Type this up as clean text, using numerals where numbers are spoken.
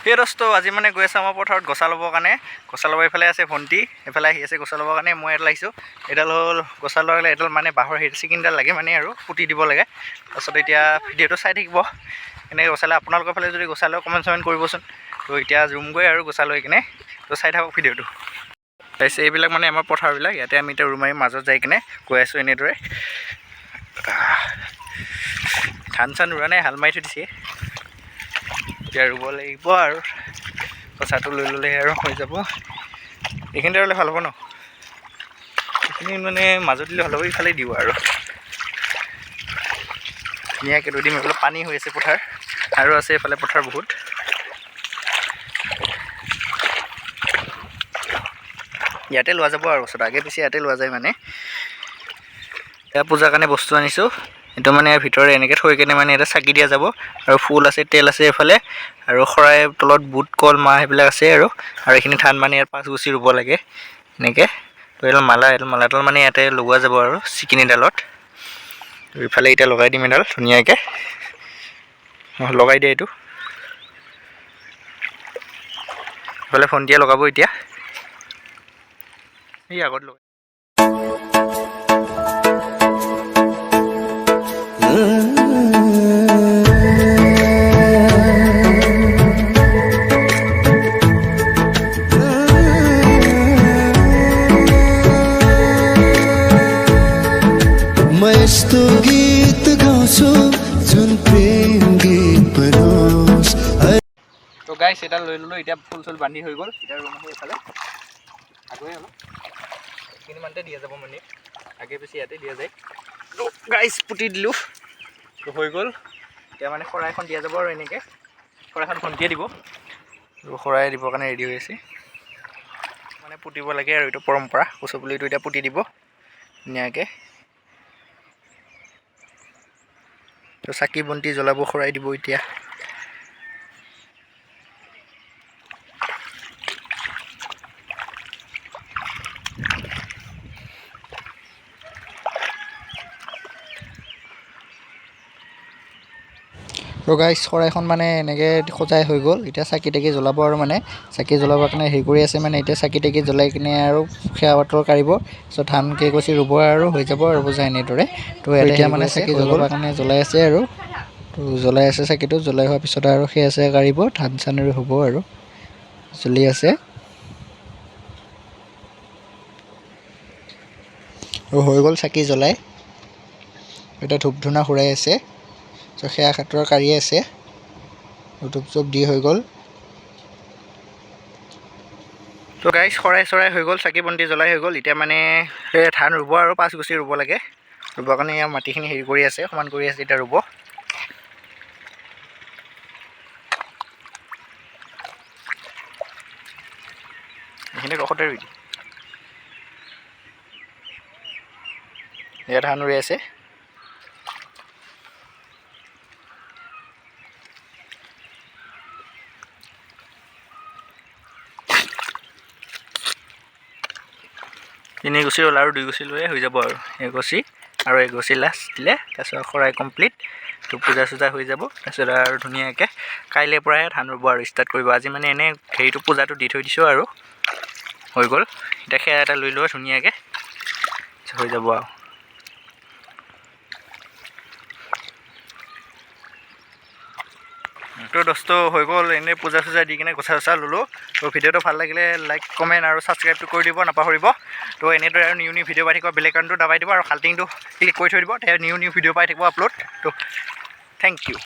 সেই দোস্ত আজি মানে গৈ আছে আমাৰ পথাৰত গছা ল'বৰ কাৰণে গছা ল'ব এইফালে আছে ভণ্টি এইফালে আহি আছে গছা ল'বৰ কাৰণে মই এডাল আহিছোঁ এডাল হ'ল গছা ল'লে এডাল মানে বাঁহৰ হেৰি চিকিনডাল লাগে মানে আৰু পুতি দিব লাগে তাৰপিছত এতিয়া ভিডিঅ'টো চাই থাকিব এনেকৈ গছা লৈ আপোনালোকৰ ফালে যদি গছা লৈ কমেণ্ট চমেণ্ট কৰিবচোন তো এতিয়া ৰুমগৈ আৰু গছা লৈ কিনে তো চাই থাকক ভিডিঅ'টো তাৰপিছত এইবিলাক মানে আমাৰ পথাৰবিলাক ইয়াতে আমি এতিয়া ৰুম মাৰি মাজত যাই কিনে গৈ আছোঁ এনেদৰে ধান চান ৰুৱা নাই হাল মাৰি থৈ দিছে এতিয়া ৰুব লাগিব আৰু গছাটো লৈ ল'লে আৰু হৈ যাব এইখিনিতে হ'লে ভাল হ'ব ন এইখিনি মানে মাজত দিলে ভাল হ'ব ইফালে দিওঁ আৰু ধুনীয়াকৈ ৰৈ দিম এইফালে পানী হৈ আছে পথাৰ আৰু আছে এইফালে পথাৰ বহুত ইয়াতে লোৱা যাব আৰু ওচৰত আগে পিছে ইয়াতে লোৱা যায় মানে এয়া পূজাৰ কাৰণে বস্তু আনিছোঁ এইটো মানে ভিতৰে এনেকৈ থৈ কিনে মানে এটা চাকি দিয়া যাব আৰু ফুল আছে তেল আছে এইফালে আৰু শৰাই তলত বুট কল মাহ সেইবিলাক আছে আৰু এইখিনি ধান মানে ইয়াত 5 গুছি ৰুব লাগে এনেকৈ তো এডাল মালাডাল মানে ইয়াতে লগোৱা যাব আৰু চিকিনিডালত ইফালে এতিয়া লগাই দিম এডাল ধুনীয়াকৈ লগাই দিয়ে এইটো ইফালে ভণ্টিয়ে লগাব এতিয়া এই আগত লগাই यस्तो गीत गाउँछु जुन प्रेम गीत बनोस् তো গাইছ এটা লৈ ল'লোঁ এতিয়া ফুল চুল বান্ধি হৈ গ'ল এতিয়া ৰুম আহি এইফালে আগুৱাই অলপ এইখিনিমানতে দিয়া যাব মানে আগে পিছে ইয়াতে দিয়া যায় তো গাইছ পুতি দিলোঁ তো হৈ গ'ল এতিয়া মানে শৰাইখন দিয়া যাব আৰু এনেকৈ শৰাইখন ভণ্টিয়ে দিব তো শৰাই দিবৰ কাৰণে ৰেডি হৈ আছে মানে পুতিব লাগে আৰু এইটো পৰম্পৰা কচু পুলিটো এতিয়া পুতি দিব ধুনীয়াকৈ তো চাকি বন্তি জ্বলাব শৰাই দিব এতিয়া তো গাইছ শৰাইখন মানে এনেকৈ সজাই হৈ গ'ল এতিয়া চাকি তাকি জ্বলাব আৰু মানে চাকি জ্বলাবৰ কাৰণে হেৰি কৰি আছে মানে এতিয়া চাকি তাকি জ্বলাই কিনে আৰু সেৱা পাতৰ কাঢ়িব তাৰপিছত ধান কেইগছি ৰুব আৰু হৈ যাব আৰু বোজা এনেদৰে তো এতিয়া মানে চাকি জ্বলাবৰ কাৰণে জ্বলাই আছে আৰু তো জ্বলাই আছে চাকিটো জ্বলাই হোৱাৰ পিছত আৰু সেয়া চেয়া কাঢ়িব ধান চান হ'ব আৰু জ্বলি আছে হৈ গ'ল চাকি জ্বলাই এতিয়া ধূপ ধূনা সুৰাই আছে সেয়া খাতৰ কাঢ়ি আছে ধূপ চুপ দি হৈ গ'ল তো গাইছ শৰাই চৰাই হৈ গ'ল চাকি বন্তি জ্বলাই হৈ গ'ল এতিয়া মানে ধান ৰুব আৰু 5 গুছি ৰুব লাগে ৰুবৰ কাৰণে ইয়াৰ মাটিখিনি হেৰি কৰি আছে সমান কৰি আছে এতিয়া ৰুব এইখিনি কাষতে ৰুই দিয়ে এয়া ধান ৰুই আছে তিনি গুছি ৰুল আৰু 2 গুছি লৈ হৈ যাব আৰু এগুছি আৰু এগুছি লাষ্ট দিলে তাৰপিছত শৰাই কমপ্লিট তো পূজা চূজা হৈ যাব তাৰপিছত আৰু ধুনীয়াকৈ কাইলৈৰ পৰাই ধান ৰুব আৰু ষ্টাৰ্ট কৰিব আজি মানে এনেই হেৰিটো পূজাটো দি থৈ দিছোঁ আৰু হৈ গ'ল এতিয়া খেৰ এটা লৈ লোৱা ধুনীয়াকৈ হৈ যাব আৰু তো দোস্ত হৈ গ'ল এনেই পূজা চূজা দি কিনে গছা চছা ল'লোঁ তো ভিডিঅ'টো ভাল লাগিলে লাইক কমেণ্ট আৰু ছাবস্ক্ৰাইবটো কৰি দিব নাপাহৰিব তো এনেদৰে আৰু নিউ ভিডিঅ' পাই থাকিব বেল আইকনটো দাবাই দিব আৰু খালটিংটো ক্লিক কৰি থৈ দিব তেতিয়া নিউ ভিডিঅ' পাই থাকিব আপলোড তো থেংক ইউ